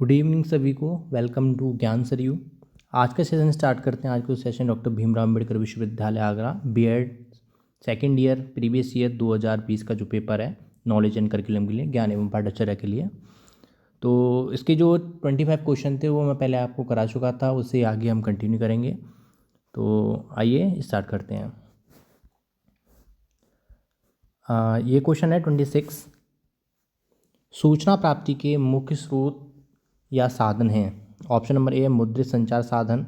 Good evening सभी को। Welcome to ज्ञान सरयू। आज का सेशन स्टार्ट करते हैं। आज का session doctor Bhimrao Ambedkar Vishwavidyalaya Agra B Ed second year previous year 2020 का जो पेपर है नॉलेज एंड करिकुलम के लिए, ज्ञान एवं पाठ्यचर्या के लिए। तो इसके जो 25 क्वेश्चन थे वो मैं पहले आपको करा चुका था, उससे आगे हम कंटिन्यू करेंगे। तो आइए स्टार्ट करते हैं। ये क्वेश्चन है 26। सूचना प्राप्ति के मुख्य स्रोत या साधन हैं। ऑप्शन नंबर ए है मुद्रित संचार साधन।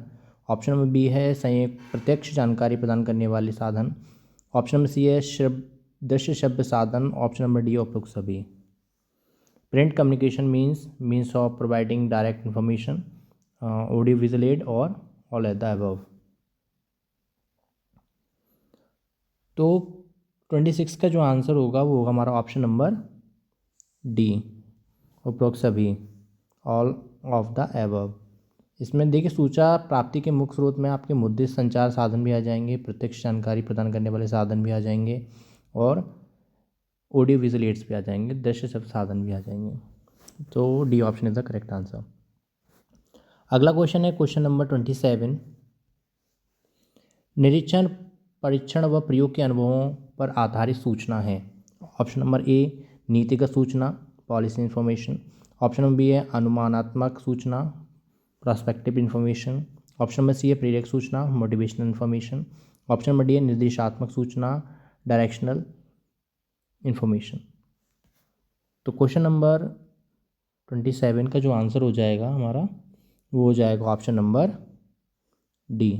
ऑप्शन नंबर बी है संयुक्त प्रत्यक्ष जानकारी प्रदान करने वाले साधन। ऑप्शन नंबर सी है दृश्य श्रव्य साधन। ऑप्शन नंबर डी उपरोक्त सभी। Print communication means of providing direct information, audio visual add और ऑल एट द अबव। तो 26 का जो आंसर होगा वो होगा हमारा ऑप्शन नंबर डी, उपरोक्त सभी, ऑल ऑफ द एबव। इसमें देखिए सूचना प्राप्ति के मुख्य स्रोत में आपके मुद्रित संचार साधन भी आ जाएंगे, प्रत्यक्ष जानकारी प्रदान करने वाले साधन भी आ जाएंगे और ऑडियो विजुअल एड्स भी आ जाएंगे, दृश्य शब्द साधन भी आ जाएंगे। तो D option is the correct answer. अगला क्वेश्चन है क्वेश्चन नंबर 27। निरीक्षण, परीक्षण व प्रयोग के अनुभवों पर आधारित सूचना है। ऑप्शन नंबर ए नीतिगत सूचना, policy information. Option number B है अनुमानात्मक सूचना, prospective information. Option number C है प्रेरक सूचना, motivational information. Option number D है निर्देशात्मक सूचना, डायरेक्शनल इन्फॉर्मेशन। तो क्वेश्चन नंबर 27 का जो आंसर हो जाएगा हमारा वो हो जाएगा ऑप्शन नंबर डी,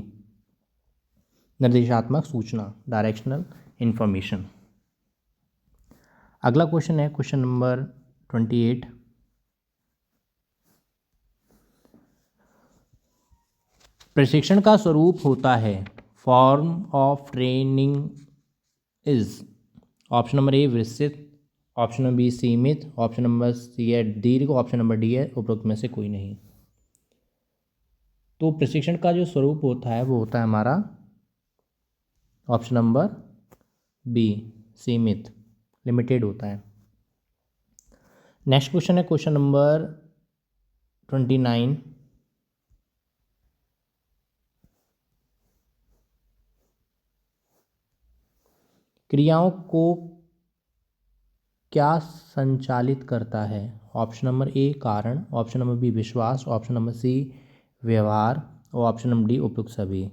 निर्देशात्मक सूचना, डायरेक्शनल इन्फॉर्मेशन। अगला क्वेश्चन है क्वेश्चन नंबर 28। प्रशिक्षण का स्वरूप होता है। Form of training is. Option number ए विस्तृत, ऑप्शन नंबर बी सीमित, ऑप्शन नंबर सी है दीर्घ, ऑप्शन नंबर डी है उपरोक्त में से कोई नहीं। तो प्रशिक्षण का जो स्वरूप होता है वो होता है हमारा ऑप्शन नंबर बी, सीमित, लिमिटेड होता है। नेक्स्ट क्वेश्चन है क्वेश्चन नंबर 29। क्रियाओं को क्या संचालित करता है। ऑप्शन नंबर ए कारण, ऑप्शन नंबर बी विश्वास, ऑप्शन नंबर सी व्यवहार और ऑप्शन नंबर डी उपयुक्त सभी।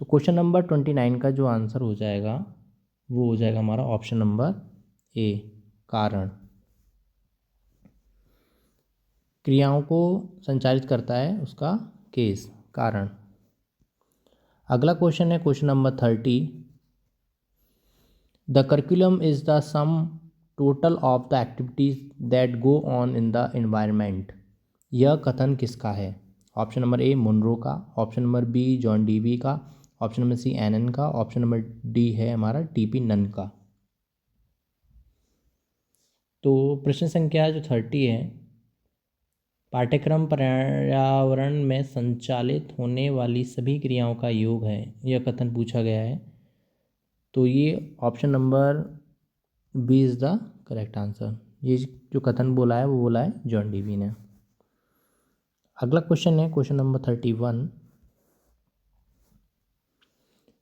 तो क्वेश्चन नंबर 29 का जो आंसर हो जाएगा वो हो जाएगा हमारा ऑप्शन नंबर ए, कारण। क्रियाओं को संचालित करता है उसका केस, कारण। अगला क्वेश्चन है question number 30। The curriculum is the sum total of the activities that go on in the environment. यह कथन किसका है। ऑप्शन नंबर ए मुनरो का, option number B John Dewey का, ऑप्शन नंबर सी एनन का, ऑप्शन नंबर डी है हमारा टीपी नन का। तो प्रश्न संख्या जो 30 है, पाठ्यक्रम पर्यावरण में संचालित होने वाली सभी क्रियाओं का योग है, यह कथन पूछा गया है। तो ये option number B is the correct answer. ये जो कथन बोला है वो बोला है जॉन डीवी ने। अगला क्वेश्चन है क्वेश्चन नंबर 31।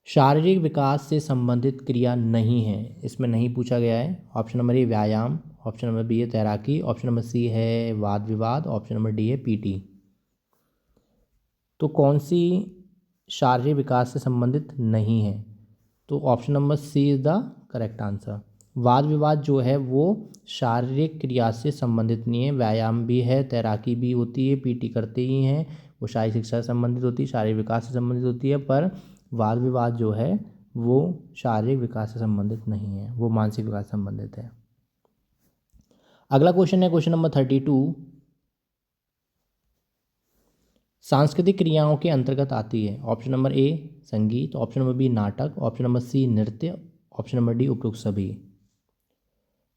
शारीरिक विकास से संबंधित क्रिया नहीं है, इसमें नहीं पूछा गया है। ऑप्शन नंबर ए व्यायाम, ऑप्शन नंबर बी है तैराकी, ऑप्शन नंबर सी है वाद विवाद, ऑप्शन नंबर डी है पीटी। तो कौन सी शारीरिक विकास से संबंधित नहीं है। तो option number C is the correct answer. वाद विवाद जो है वो शारीरिक क्रिया से संबंधित नहीं है। व्यायाम भी है, तैराकी भी होती है, पीटी करते ही हैं, वो शारीरिक शिक्षा से संबंधित होती है, शारीरिक विकास से संबंधित होती है। पर वाद विवाद जो है वो शारीरिक विकास से संबंधित नहीं है, वो मानसिक विकास से संबंधित है। अगला क्वेश्चन है क्वेश्चन नंबर 32। सांस्कृतिक क्रियाओं के अंतर्गत आती है। ऑप्शन नंबर ए संगीत, ऑप्शन नंबर बी नाटक, ऑप्शन नंबर सी नृत्य, ऑप्शन नंबर डी उपरोक्त सभी।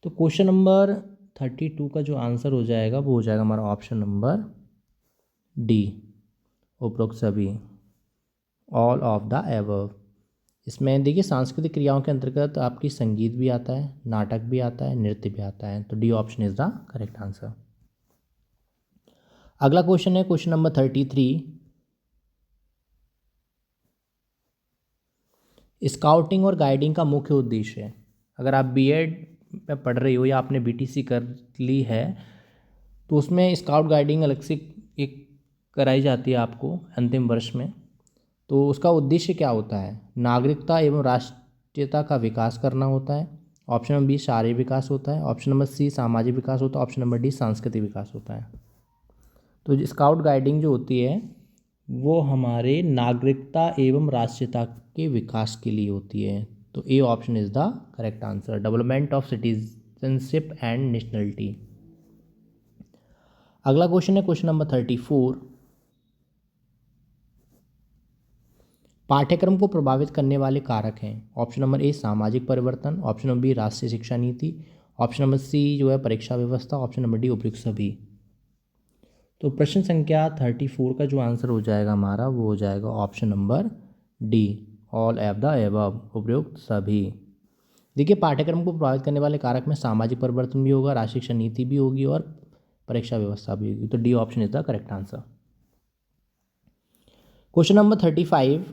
तो क्वेश्चन नंबर 32 का जो आंसर हो जाएगा वो हो जाएगा हमारा ऑप्शन नंबर डी, उपरोक्त सभी, ऑल ऑफ द एबव। इसमें देखिए सांस्कृतिक क्रियाओं के अंतर्गत आपकी संगीत भी आता है, नाटक भी आता है, नृत्य भी आता है। तो D option is the correct answer. अगला क्वेश्चन है क्वेश्चन नंबर 33। स्काउटिंग और गाइडिंग का मुख्य उद्देश्य है। अगर आप बीएड में पढ़ रही हो या आपने बीटीसी कर ली है तो उसमें स्काउट गाइडिंग अलग से एक कराई जाती है आपको अंतिम वर्ष में। तो उसका उद्देश्य क्या होता है? नागरिकता एवं राष्ट्रीयता का विकास करना होता है। ऑप्शन नंबर बी शारीरिक विकास होता है। ऑप्शन नंबर सी सामाजिक विकास होता है। ऑप्शन नंबर डी सांस्कृतिक विकास होता है। तो स्काउट गाइडिंग जो होती है वो हमारे नागरिकता एवं राष्ट्रीयता के विकास के लिए होती है। तो A option is the correct answer, development of citizenship and nationality. अगला क्वेश्चन है क्वेश्चन नंबर 34। पाठ्यक्रम को प्रभावित करने वाले कारक हैं। ऑप्शन नंबर ए सामाजिक परिवर्तन, ऑप्शन नंबर बी राष्ट्रीय शिक्षा नीति, ऑप्शन नंबर सी जो है परीक्षा व्यवस्था, ऑप्शन नंबर डी उपयुक्त सभी। तो प्रश्न संख्या 34 का जो आंसर हो जाएगा हमारा वो हो जाएगा option number D, all of the above, उपयुक्त सभी। देखिए पाठ्यक्रम को प्रभावित करने वाले कारक में सामाजिक परिवर्तन भी होगा, राष्ट्रीय शिक्षा नीति भी होगी और परीक्षा व्यवस्था भी होगी। तो D option is the correct answer. Question number 35।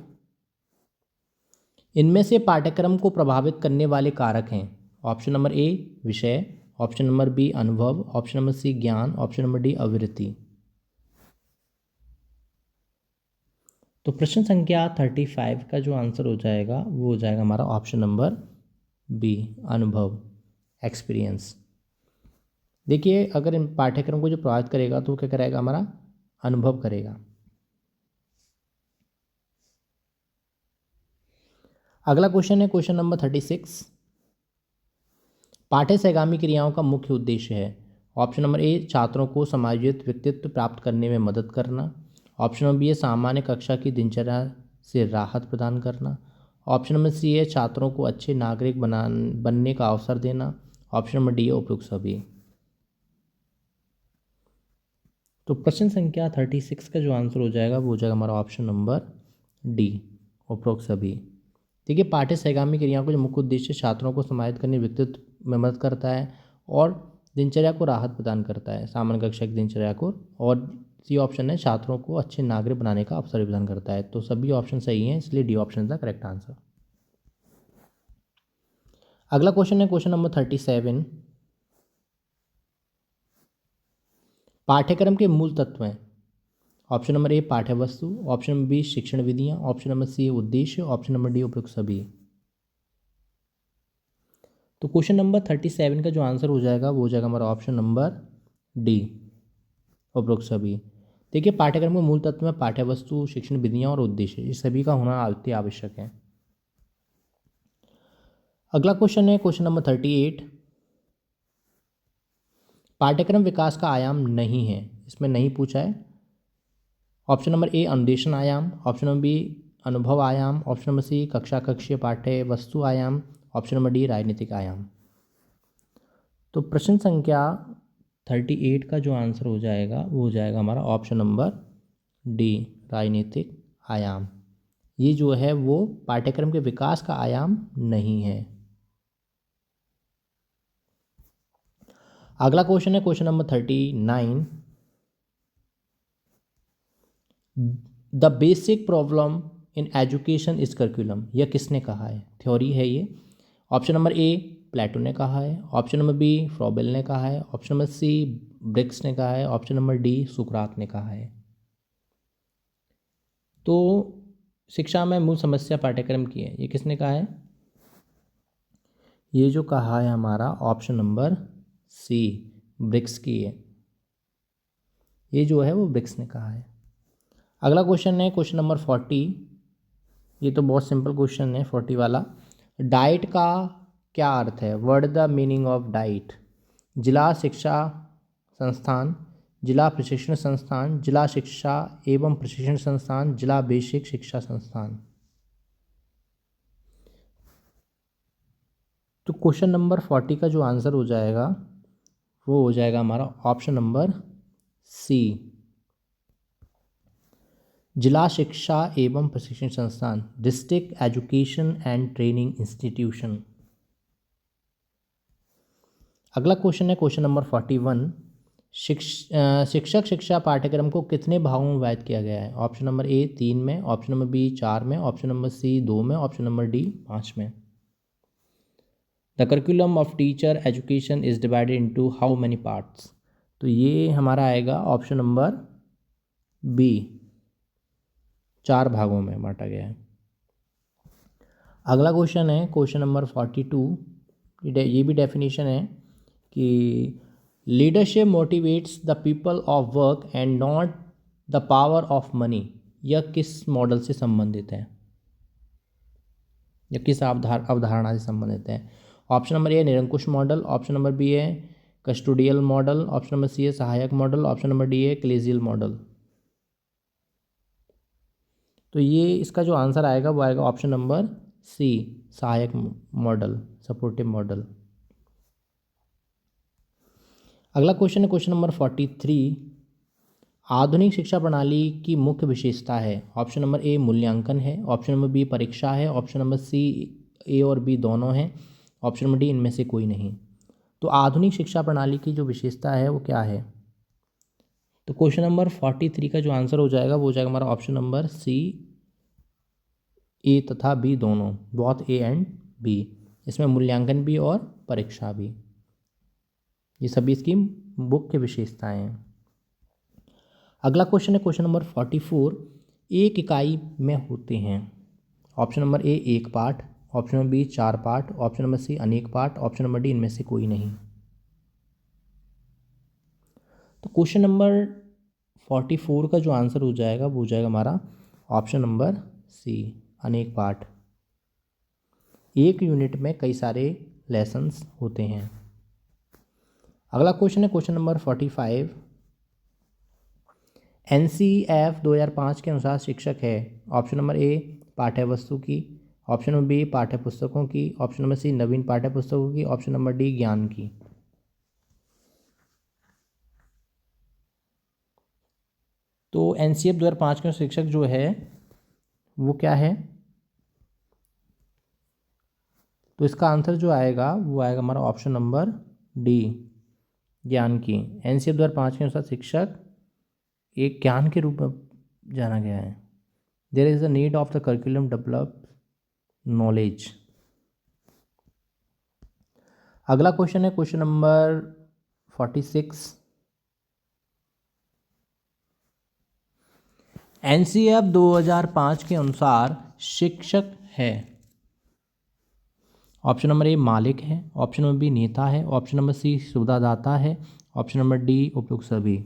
इनमें से पाठ्यक्रम को प्रभावित करने वाले कारक हैं। ऑप्शन नंबर ए विषय, ऑप्शन नंबर बी अनुभव, ऑप्शन नंबर सी ज्ञान, ऑप्शन नंबर डी अभिवृत्ति। तो प्रश्न संख्या 35 का जो आंसर हो जाएगा वो हो जाएगा हमारा ऑप्शन नंबर बी अनुभव, एक्सपीरियंस। देखिए अगर इन पाठ्यक्रम को जो प्रभावित करेगा तो क्या करेगा हमारा अनुभव करेगा। अगला क्वेश्चन है क्वेश्चन नंबर 36। पाठ्य सहगामी क्रियाओं का मुख्य उद्देश्य है। ऑप्शन नंबर ए छात्रों को समायोजित व्यक्तित्व प्राप्त करने में मदद करना, ऑप्शन नंबर बी है सामान्य कक्षा की दिनचर्या से राहत प्रदान करना, ऑप्शन नंबर सी है छात्रों को अच्छे नागरिक बनने का अवसर देना, ऑप्शन नंबर डी है उपयुक्त सभी। तो प्रश्न संख्या 36 का जो आंसर हो जाएगा वो हो जाएगा हमारा ऑप्शन नंबर डी, उपरोक्त सभी। देखिए पाठ्य सहगामी क्रियाओं का जो मुख्य उद्देश्य छात्रों को समाहित करने व्यक्तित्व में मदद करता है और दिनचर्या को राहत प्रदान करता है, सामान्य कक्षा की दिनचर्या को, और सी ऑप्शन है छात्रों को अच्छे नागरिक बनाने का अवसर प्रदान करता है। तो सभी ऑप्शन सही हैं, इसलिए D option is the correct answer. अगला क्वेश्चन है क्वेश्चन नंबर 37। पाठ्यक्रम के मूल तत्व हैं। ऑप्शन नंबर ए पाठ्य वस्तु, ऑप्शन नंबर बी शिक्षण विधियां, ऑप्शन नंबर सी उद्देश्य, ऑप्शन नंबर डी उपयुक्त सभी। तो क्वेश्चन नंबर 37 का जो आंसर हो जाएगा वो हो जाएगा हमारा ऑप्शन नंबर डी, उपरोक्त सभी। देखिए पाठ्यक्रम के मूल तत्व में पाठ्य वस्तु, शिक्षण विधियां और उद्देश्य, ये सभी का होना अति आवश्यक है। अगला क्वेश्चन है क्वेश्चन नंबर 38। पाठ्यक्रम विकास का आयाम नहीं है, इसमें नहीं पूछा है। ऑप्शन नंबर ए अनुदेशन आयाम, ऑप्शन नंबर बी अनुभव आयाम, ऑप्शन नंबर सी कक्षा कक्षीय पाठ्य वस्तु आयाम, ऑप्शन नंबर डी राजनीतिक आयाम। तो प्रश्न संख्या 38 का जो आंसर हो जाएगा वो हो जाएगा हमारा ऑप्शन नंबर डी, राजनीतिक आयाम। ये जो है वो पाठ्यक्रम के विकास का आयाम नहीं है। अगला क्वेश्चन है question number 39। The basic problem in education is curriculum, यह किसने कहा है? थ्योरी है ये। ऑप्शन नंबर ए प्लेटो ने कहा है, ऑप्शन नंबर बी फ्रॉबेल ने कहा है, ऑप्शन नंबर सी ब्रिक्स ने कहा है, ऑप्शन नंबर डी सुकरात ने कहा है। तो शिक्षा में मूल समस्या पाठ्यक्रम की है, ये किसने कहा है? ये जो कहा है हमारा ऑप्शन नंबर सी ब्रिक्स की है, ये जो है वो ब्रिक्स ने कहा है। अगला क्वेश्चन है क्वेश्चन नंबर 40। ये तो बहुत सिंपल क्वेश्चन है 40 वाला। डाइट का क्या अर्थ है? Word the meaning of diet. जिला शिक्षा संस्थान, जिला प्रशिक्षण संस्थान, जिला शिक्षा एवं प्रशिक्षण संस्थान, जिला बेसिक शिक्षा संस्थान। तो क्वेश्चन नंबर 40 का जो आंसर हो जाएगा वो हो जाएगा हमारा ऑप्शन नंबर सी, जिला शिक्षा एवं प्रशिक्षण संस्थान, district education and training institution. अगला क्वेश्चन है क्वेश्चन नंबर 41। शिक्षक शिक्षा पाठ्यक्रम को कितने भागों में विभाजित किया गया है? ऑप्शन नंबर ए 3 में, ऑप्शन नंबर बी 4 में, ऑप्शन नंबर सी 2 में, ऑप्शन नंबर डी 5 में। The curriculum of teacher education is divided into how many parts? तो ये हमारा आएगा ऑप्शन नंबर बी, 4 भागों में बांटा गया है। अगला क्वेश्चन है क्वेश्चन नंबर 42। ये भी डेफिनेशन है कि leadership motivates the people of work and not the power of money. यह किस मॉडल से संबंधित है या किस अवधारणा से संबंधित है? ऑप्शन नंबर ए निरंकुश मॉडल, ऑप्शन नंबर बी है custodial model, option number C है सहायक मॉडल, ऑप्शन नंबर डी है कलेजियल मॉडल। तो ये इसका जो आंसर आएगा वो आएगा ऑप्शन नंबर सी, सहायक मॉडल, सपोर्टिव मॉडल। अगला क्वेश्चन है क्वेश्चन नंबर 43। आधुनिक शिक्षा प्रणाली की मुख्य विशेषता है? ऑप्शन नंबर ए मूल्यांकन है, ऑप्शन नंबर बी परीक्षा है, ऑप्शन नंबर सी ए और बी दोनों हैं, ऑप्शन नंबर डी इनमें से कोई नहीं। तो आधुनिक शिक्षा प्रणाली की जो विशेषता है वो क्या है? तो क्वेश्चन नंबर 43 का जो आंसर हो जाएगा वो हो जाएगा हमारा ऑप्शन नंबर सी, ए तथा बी दोनों, बोथ ए एंड बी। इसमें मूल्यांकन भी और परीक्षा भी, ये सभी इसकी मुख्य विशेषताएं हैं। अगला क्वेश्चन है क्वेश्चन नंबर 44। एक इकाई में होते हैं? ऑप्शन नंबर ए 1 पाठ, ऑप्शन नंबर बी 4 पाठ, ऑप्शन नंबर सी अनेक पाठ, ऑप्शन नंबर डी इनमें से कोई नहीं। तो क्वेश्चन नंबर 44 का जो आंसर हो जाएगा वो हो जाएगा हमारा ऑप्शन नंबर सी, अनेक पाठ। एक यूनिट में कई सारे लेसन्स होते हैं। अगला क्वेश्चन है क्वेश्चन नंबर 45। NCF 2005 के अनुसार शिक्षक है? ऑप्शन नंबर ए पाठ्य वस्तु की, ऑप्शन नंबर बी पाठ्य पुस्तकों की, ऑप्शन नंबर सी नवीन पाठ्य पुस्तकों की, ऑप्शन नंबर डी ज्ञान की। तो NCF 2005 के शिक्षक जो है वो क्या है? तो इसका आंसर जो आएगा वो आएगा हमारा ऑप्शन नंबर डी, ज्ञान की। NCF 2005 के अनुसार शिक्षक एक ज्ञान के रूप में जाना गया है। There is the need of the curriculum develop knowledge. अगला क्वेश्चन है क्वेश्चन नंबर 46। NCF 2005 के अनुसार शिक्षक है? ऑप्शन नंबर ए मालिक है, ऑप्शन नंबर बी नेता है, ऑप्शन नंबर सी सुविधादाता है, ऑप्शन नंबर डी उपयुक्त सभी।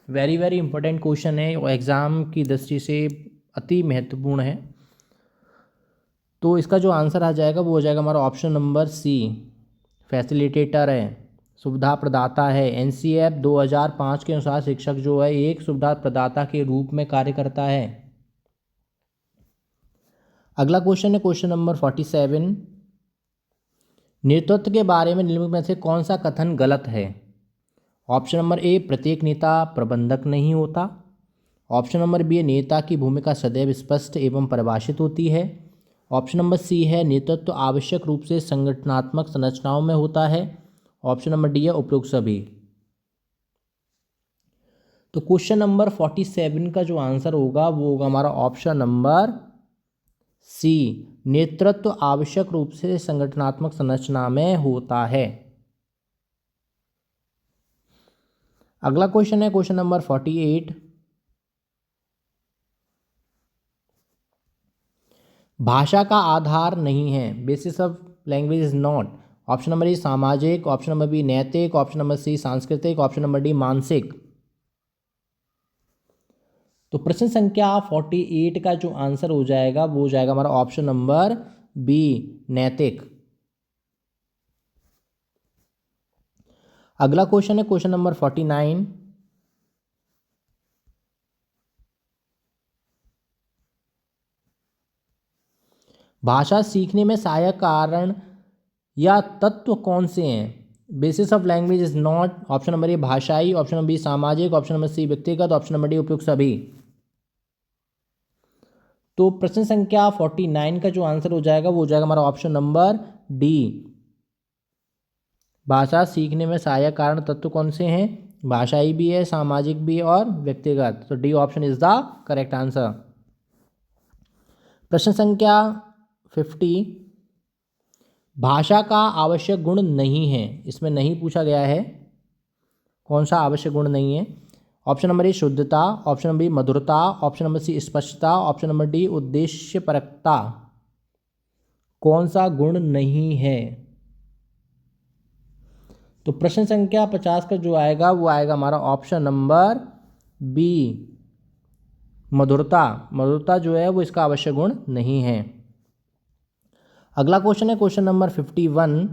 वेरी वेरी इंपॉर्टेंट क्वेश्चन है और एग्ज़ाम की दृष्टि से अति महत्वपूर्ण है। तो इसका जो आंसर आ जाएगा वो हो जाएगा हमारा ऑप्शन नंबर सी, फैसिलिटेटर है, सुविधा प्रदाता है। NCF 2005 के अनुसार शिक्षक जो है एक सुविधा प्रदाता के रूप में कार्य करता है। अगला क्वेश्चन है क्वेश्चन नंबर 47। नेतृत्व के बारे में निम्नलिखित में से कौन सा कथन गलत है? ऑप्शन नंबर ए प्रत्येक नेता प्रबंधक नहीं होता, ऑप्शन नंबर बी नेता की भूमिका सदैव स्पष्ट एवं परिभाषित होती है, ऑप्शन नंबर सी है नेतृत्व आवश्यक रूप से संगठनात्मक संरचनाओं में होता है, ऑप्शन नंबर डी है उपयुक्त सभी। तो क्वेश्चन नंबर 47 का जो आंसर होगा वो होगा हमारा ऑप्शन नंबर सी, नेतृत्व आवश्यक रूप से संगठनात्मक संरचना में होता है। अगला क्वेश्चन है क्वेश्चन नंबर 48। भाषा का आधार नहीं है, basis of language is not. Option number ए सामाजिक, ऑप्शन नंबर बी नैतिक, ऑप्शन नंबर सी सांस्कृतिक, ऑप्शन नंबर डी मानसिक। तो प्रश्न संख्या 48 का जो आंसर हो जाएगा वो हो जाएगा हमारा ऑप्शन नंबर बी, नैतिक। अगला क्वेश्चन है क्वेश्चन नंबर 49। भाषा सीखने में सहायक कारण या तत्व कौन से हैं? Basis of language is not. Option number ए भाषाई, ऑप्शन नंबर बी सामाजिक, ऑप्शन नंबर सी व्यक्तिगत, ऑप्शन नंबर डी उपयुक्त सभी। तो प्रश्न संख्या 49 का जो आंसर हो जाएगा वो हो जाएगा हमारा ऑप्शन नंबर डी, भाषा सीखने में सहायक कारण तत्व कौन से हैं? भाषाई भी है, सामाजिक भी है और व्यक्तिगत। तो D option is the correct answer. प्रश्न संख्या 50, भाषा का आवश्यक गुण नहीं है, इसमें नहीं पूछा गया है कौन सा आवश्यक गुण नहीं है। ऑप्शन नंबर ए शुद्धता, ऑप्शन नंबर बी मधुरता, ऑप्शन नंबर सी स्पष्टता, ऑप्शन नंबर डी उद्देश्यपरकता। कौन सा गुण नहीं है? तो प्रश्न संख्या 50 का जो आएगा वो आएगा हमारा ऑप्शन नंबर बी मधुरता। मधुरता जो है वो इसका आवश्यक गुण नहीं है। अगला क्वेश्चन है क्वेश्चन नंबर 51,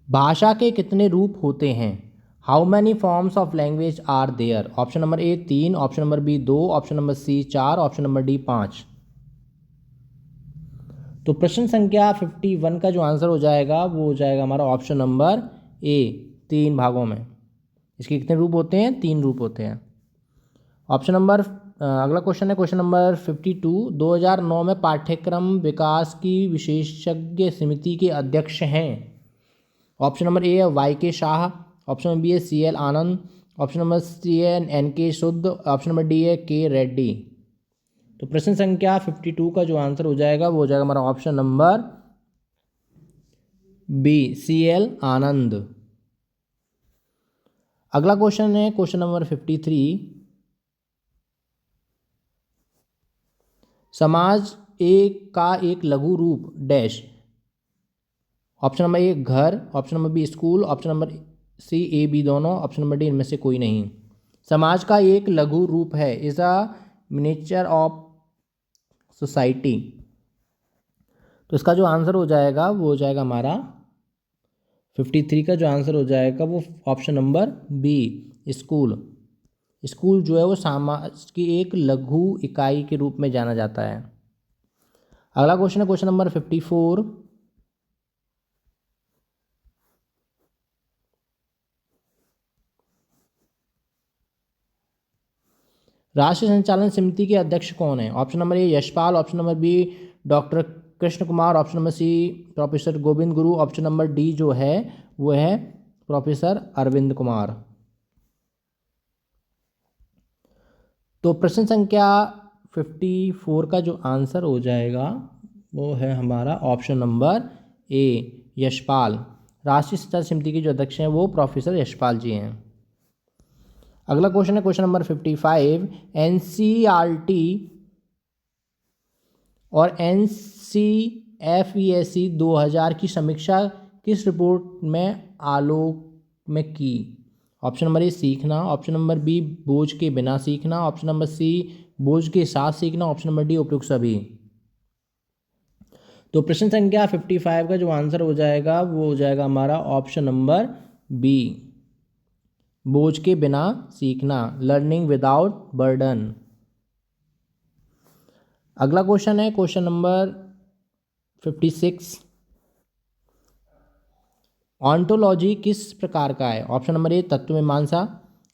भाषा के कितने रूप होते हैं? How many forms of language are there? Option number A 3, option number B 2, option number C 4, option number D 5। तो प्रश्न संख्या 51 का जो आंसर हो जाएगा वो हो जाएगा हमारा ऑप्शन नंबर ए 3 भागों में। इसके कितने रूप होते हैं? 3 रूप होते हैं। ऑप्शन नंबर अगला क्वेश्चन है क्वेश्चन नंबर 52, 2009 में पाठ्यक्रम विकास की विशेषज्ञ समिति के अध्यक्ष हैं। ऑप्शन नंबर ए है वाई के शाह, ऑप्शन नंबर बी है सी एल आनंद, ऑप्शन नंबर सी है एन के शुद्ध, ऑप्शन नंबर डी है के रेड्डी। तो प्रश्न संख्या 52 का जो आंसर हो जाएगा वो हो जाएगा हमारा option number B C L Anand. अगला क्वेश्चन है क्वेश्चन नंबर 53, समाज एक का एक लघु रूप डैश। ऑप्शन नंबर ए घर, option number B school, option number C A B दोनों, ऑप्शन नंबर डी इनमें से कोई नहीं। समाज का एक लघु रूप है, is a miniature of society. तो इसका जो आंसर हो जाएगा वो हो जाएगा हमारा 53 का जो आंसर हो जाएगा वो option number B school. School जो है वो समाज की एक लघु इकाई के रूप में जाना जाता है। अगला क्वेश्चन है क्वेश्चन नंबर 54, राष्ट्रीय संचालन समिति के अध्यक्ष कौन है? Option number A Yashpal, option number B doctor Krishna Kumar, option number C professor Govind Guru, option number D जो है वो है प्रोफेसर अरविंद कुमार। तो प्रश्न संख्या 54 का जो आंसर हो जाएगा वो है हमारा ऑप्शन नंबर ए यशपाल। राष्ट्रीय संचालन समिति के जो अध्यक्ष हैं वो प्रोफेसर यशपाल जी हैं। अगला क्वेश्चन है क्वेश्चन नंबर 55, एनसीईआरटी और एनसीएफईएसी 2000 की समीक्षा किस रिपोर्ट में आलोक में की? ऑप्शन नंबर ए सीखना, ऑप्शन नंबर बी बोझ के बिना सीखना, ऑप्शन नंबर सी बोझ के साथ सीखना, ऑप्शन नंबर डी उपयुक्त सभी। तो प्रश्न संख्या 55 का जो आंसर हो जाएगा वो हो जाएगा हमारा ऑप्शन नंबर बी बोझ के बिना सीखना, लर्निंग विदाउट बर्डन। अगला क्वेश्चन है क्वेश्चन नंबर 56, ऑन्टोलॉजी किस प्रकार का है? ऑप्शन नंबर ए तत्वमीमांसा,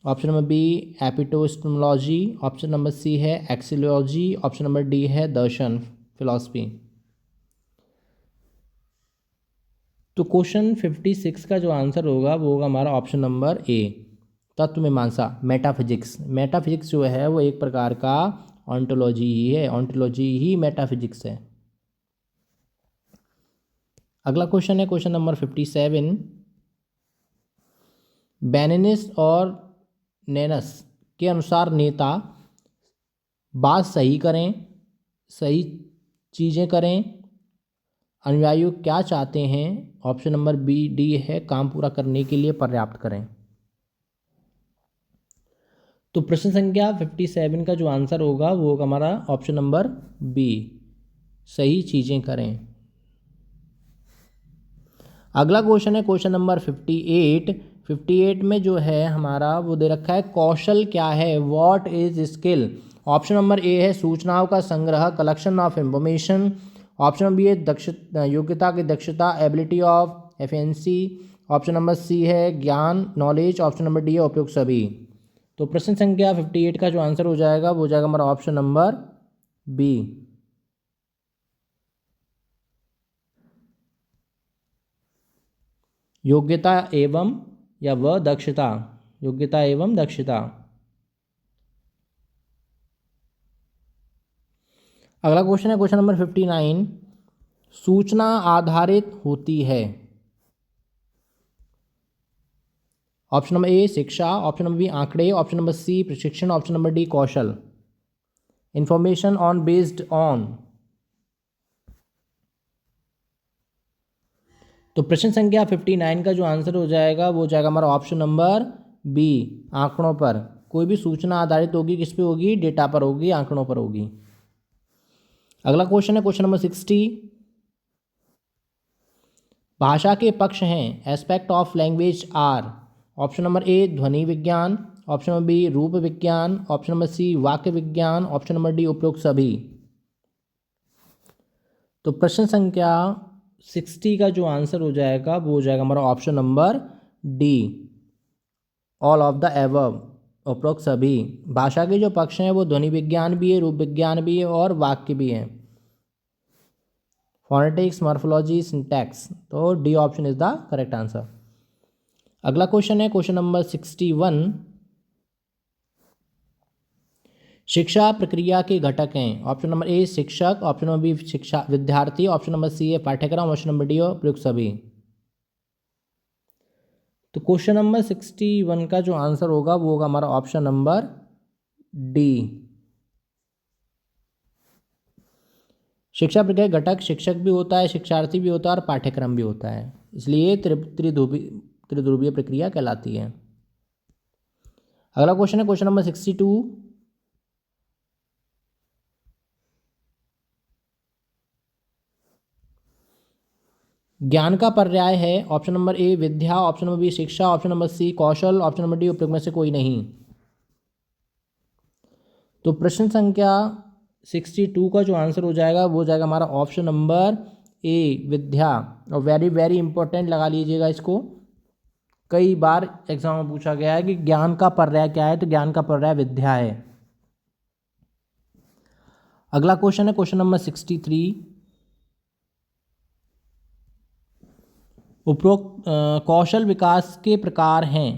option number B epistemology, option number C है एक्सियोलॉजी, ऑप्शन नंबर डी है दर्शन फिलॉसफी। तो क्वेश्चन 56 का जो आंसर होगा वो होगा हमारा ऑप्शन नंबर ए तत्वमीमांसा, मेटाफिजिक्स। मेटाफिजिक्स जो है वो एक प्रकार का ऑन्टोलॉजी ही है, ऑन्टोलॉजी ही मेटाफिजिक्स है। अगला क्वेश्चन है क्वेश्चन नंबर 57, बेनिनिस और नेनस के अनुसार नेता बात सही करें, सही चीज़ें करें, अनुयायी क्या चाहते हैं? ऑप्शन नंबर बी डी है काम पूरा करने के लिए पर्याप्त करें। तो प्रश्न संख्या 57 का जो आंसर होगा वो होगा हमारा ऑप्शन नंबर बी सही चीज़ें करें। अगला क्वेश्चन है क्वेश्चन नंबर 58। 58 में जो है हमारा वो दे रखा है कौशल क्या है, what is skill. Option number A है सूचनाओं का संग्रह, collection of information, option number B है दक्षता योग्यता की दक्षता, ability of efficiency, option number C है ज्ञान नॉलेज, ऑप्शन नंबर डी है उपयुक्त सभी। तो प्रश्न संख्या 58 का जो आंसर हो जाएगा वो हो जाएगा हमारा ऑप्शन नंबर बी योग्यता एवं या वह दक्षता। योग्यता एवं दक्षता। अगला क्वेश्चन है क्वेश्चन नंबर 59, सूचना आधारित होती है। ऑप्शन नंबर ए शिक्षा, ऑप्शन नंबर बी आंकड़े, ऑप्शन नंबर सी प्रशिक्षण, option number D Kaushal. Information on based on. तो प्रश्न संख्या 59 का जो आंसर हो जाएगा वो हो जाएगा हमारा ऑप्शन नंबर बी, आंकड़ों पर। कोई भी सूचना आधारित होगी किस पे होगी? डेटा पर होगी, आंकड़ों पर होगी। अगला क्वेश्चन है क्वेश्चन नंबर 60, भाषा के पक्ष हैं aspect of language are. Option number A ध्वनि विज्ञान, ऑप्शन नंबर बी रूप विज्ञान, ऑप्शन नंबर सी वाक्य विज्ञान, ऑप्शन नंबर डी उपरोक्त सभी। तो प्रश्न संख्या 60 का जो आंसर हो जाएगा वो हो जाएगा हमारा option number D, all of the above, उपरोक्त सभी। भाषा के जो पक्ष हैं वो ध्वनि विज्ञान भी है, रूप विज्ञान भी है और वाक्य भी है। Phonetics, morphology, syntax. तो D option is the correct answer. अगला क्वेश्चन है क्वेश्चन नंबर 61, शिक्षा प्रक्रिया के घटक हैं। ऑप्शन नंबर ए शिक्षक, ऑप्शन नंबर बी शिक्षा विद्यार्थी, ऑप्शन नंबर सी है पाठ्यक्रम, ऑप्शन नंबर डी प्रयुक्त सभी। तो क्वेश्चन नंबर 61 का जो आंसर होगा वो होगा हमारा ऑप्शन नंबर डी। शिक्षा प्रक्रिया घटक शिक्षक भी होता है, शिक्षार्थी भी होता है और पाठ्यक्रम भी होता है, इसलिए त्रिध्रुवीय प्रक्रिया कहलाती है। अगला क्वेश्चन है क्वेश्चन नंबर 62, ज्ञान का पर्याय है। ऑप्शन नंबर ए विद्या, ऑप्शन नंबर बी शिक्षा, ऑप्शन नंबर सी कौशल, ऑप्शन नंबर डी उपरोक्त में से कोई नहीं। तो प्रश्न संख्या 62 का जो आंसर हो जाएगा वो हो जाएगा हमारा ऑप्शन नंबर ए विद्या। और वेरी वेरी इंपॉर्टेंट लगा लीजिएगा इसको, कई बार एग्जाम में पूछा गया है कि ज्ञान का पर्याय क्या है, तो ज्ञान का पर्याय विद्या है। अगला क्वेश्चन है क्वेश्चन नंबर 63, उपरोक्त कौशल विकास के प्रकार हैं।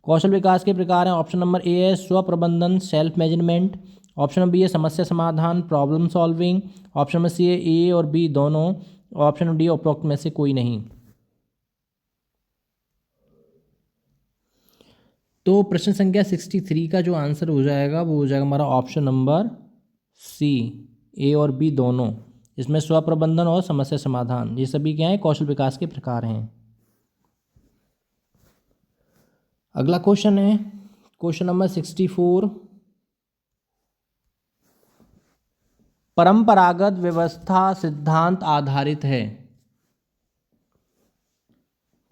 कौशल विकास के प्रकार हैं, ऑप्शन नंबर ए है स्व प्रबंधन self management, option number B है समस्या समाधान problem solving, option number C है ए और बी दोनों, ऑप्शन नंबर डी उपरोक्त में से कोई नहीं। तो प्रश्न संख्या 63 का जो आंसर हो जाएगा वो हो जाएगा हमारा ऑप्शन नंबर सी, ए और बी दोनों। इसमें स्व प्रबंधन और समस्या समाधान ये सभी क्या है? कौशल विकास के प्रकार हैं। अगला क्वेश्चन है क्वेश्चन नंबर 64, परंपरागत व्यवस्था सिद्धांत आधारित है।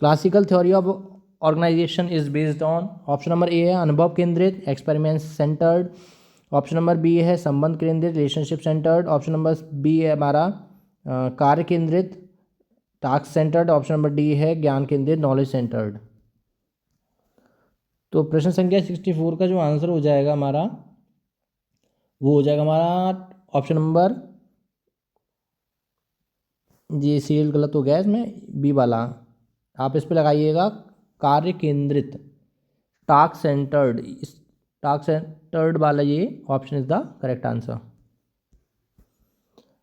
Classical theory of organisation is based on. Option number A है अनुभव केंद्रित experiment centred, option number B है संबंध केंद्रित relationship centred, option number B है हमारा कार्य केंद्रित task centred, option number D है ज्ञान केंद्रित नॉलेज सेंटर्ड। तो प्रश्न संख्या 64 का जो आंसर हो जाएगा हमारा वो हो जाएगा हमारा ऑप्शन नंबर, जी सीरियल गलत हो गया इसमें, बी वाला आप इस पे लगाइएगा, कार्य केंद्रित टास्क सेंटर्ड, इस टास्क सेंटर्ड वाला ये option is the correct answer.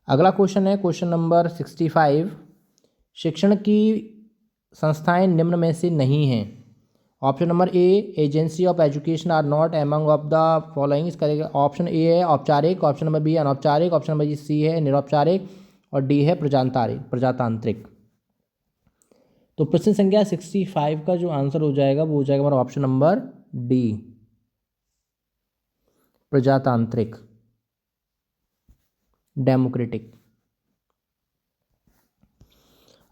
अगला क्वेश्चन है क्वेश्चन नंबर 65, शिक्षण की संस्थाएं निम्न में से नहीं हैं। Option number A agency of education are not among of the following. इसका ऑप्शन ए है औपचारिक, ऑप्शन नंबर बी अनौपचारिक, ऑप्शन नंबर सी है निरौपचारिक और डी है प्रजातांत्रिक। तो प्रश्न संख्या 65 का जो आंसर हो जाएगा वो हो जाएगा हमारा ऑप्शन नंबर डी, प्रजातांत्रिक डेमोक्रेटिक।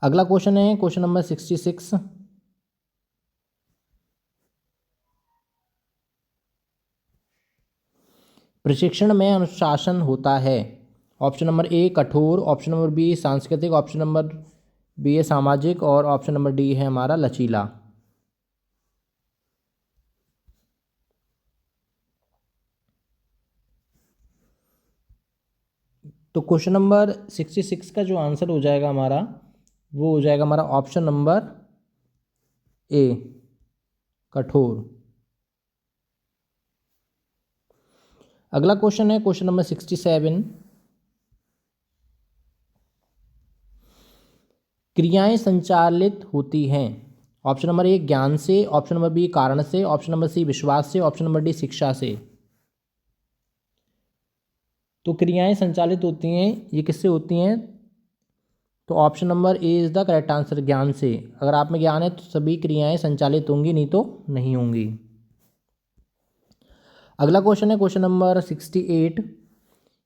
अगला क्वेश्चन है क्वेश्चन नंबर 66, प्रशिक्षण में अनुशासन होता है। ऑप्शन नंबर ए कठोर, ऑप्शन नंबर बी सांस्कृतिक, ऑप्शन नंबर बी है सामाजिक और ऑप्शन नंबर डी है हमारा लचीला। तो क्वेश्चन नंबर 66 का जो आंसर हो जाएगा हमारा वो हो जाएगा हमारा ऑप्शन नंबर ए कठोर। अगला क्वेश्चन है क्वेश्चन नंबर 67। क्रियाएं संचालित होती हैं। ऑप्शन नंबर ए ज्ञान से, ऑप्शन नंबर बी कारण से, ऑप्शन नंबर सी विश्वास से, ऑप्शन नंबर डी शिक्षा से। तो क्रियाएं संचालित होती हैं, ये किससे होती हैं? तो option number A is the correct answer, ज्ञान से। अगर आप में ज्ञान है तो सभी क्रियाएं संचालित होंगी, नहीं तो नहीं होंगी। अगला क्वेश्चन है क्वेश्चन नंबर 68।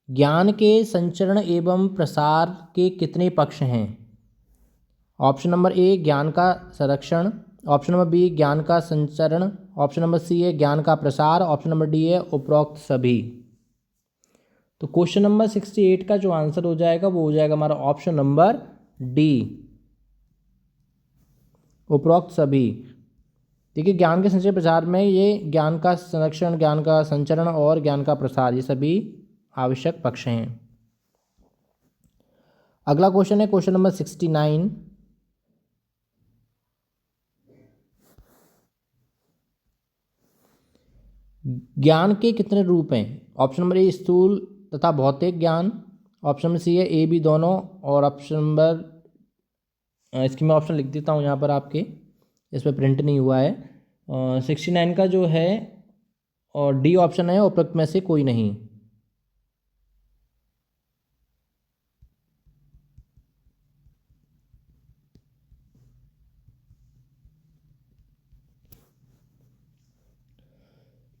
ज्ञान के संचरण एवं प्रसार के कितने पक्ष हैं? ऑप्शन नंबर ए ज्ञान का संरक्षण, ऑप्शन नंबर बी ज्ञान का संचरण, ऑप्शन नंबर सी है ज्ञान का प्रसार, ऑप्शन नंबर डी है उपरोक्त सभी। तो क्वेश्चन नंबर 68 का जो आंसर हो जाएगा वो हो जाएगा हमारा ऑप्शन नंबर डी, उपरोक्त सभी। देखिए ज्ञान के संचय प्रचार में ये ज्ञान का संरक्षण, ज्ञान का संचरण और ज्ञान का प्रसार, ये सभी आवश्यक पक्ष हैं। अगला क्वेश्चन है क्वेश्चन नंबर 69। ज्ञान के कितने रूप हैं? ऑप्शन नंबर ए स्थूल तथा भौतिक ज्ञान, ऑप्शन नंबर सी है ए बी दोनों, और ऑप्शन नंबर इसकी मैं ऑप्शन लिख देता हूँ यहाँ पर आपके, इस पर प्रिंट नहीं हुआ है। 69 का जो है और डी ऑप्शन है उपरोक्त में से कोई नहीं।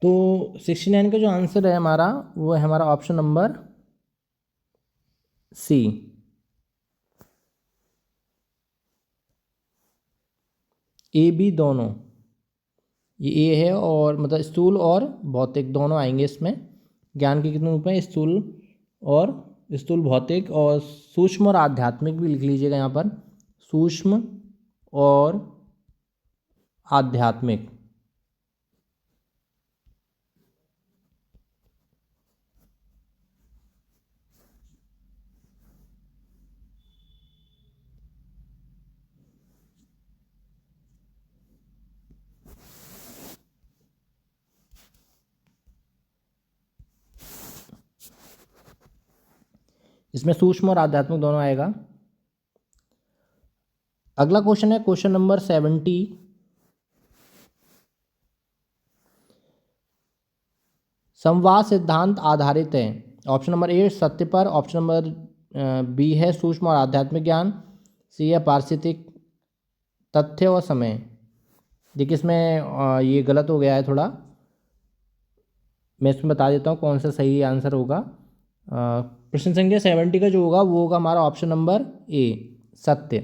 तो 69 का जो आंसर है हमारा वो है हमारा option number C, A B दोनों। ये ए है और मतलब स्थूल और भौतिक दोनों आएंगे इसमें। ज्ञान के कितने रूप हैं? स्थूल भौतिक और सूक्ष्म और आध्यात्मिक भी लिख लीजिएगा यहाँ पर, सूक्ष्म और आध्यात्मिक। इसमें सूक्ष्म और आध्यात्मिक दोनों आएगा। अगला क्वेश्चन है क्वेश्चन नंबर 70। संवाद सिद्धांत आधारित है। ऑप्शन नंबर ए सत्य पर, ऑप्शन नंबर बी है सूक्ष्म और आध्यात्मिक ज्ञान, सी है पारिस्थितिक तथ्य और समय। देखिए इसमें ये गलत हो गया है थोड़ा, मैं इसमें बता देता हूँ कौन सा सही आंसर होगा। प्रश्न संख्या 70 का जो होगा वो होगा हमारा ऑप्शन नंबर ए सत्य।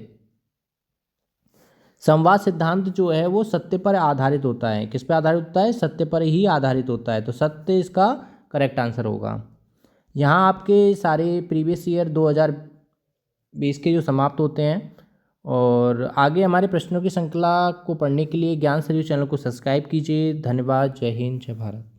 संवाद सिद्धांत जो है वो सत्य पर आधारित होता है। किस पर आधारित होता है? सत्य पर ही आधारित होता है, तो सत्य इसका करेक्ट आंसर होगा। यहाँ आपके सारे प्रीवियस ईयर 2020 के जो समाप्त होते हैं, और आगे हमारे प्रश्नों की श्रृंखला को पढ़ने के लिए ज्ञान सरयू चैनल को सब्सक्राइब कीजिए। धन्यवाद। जय हिंद, जय भारत।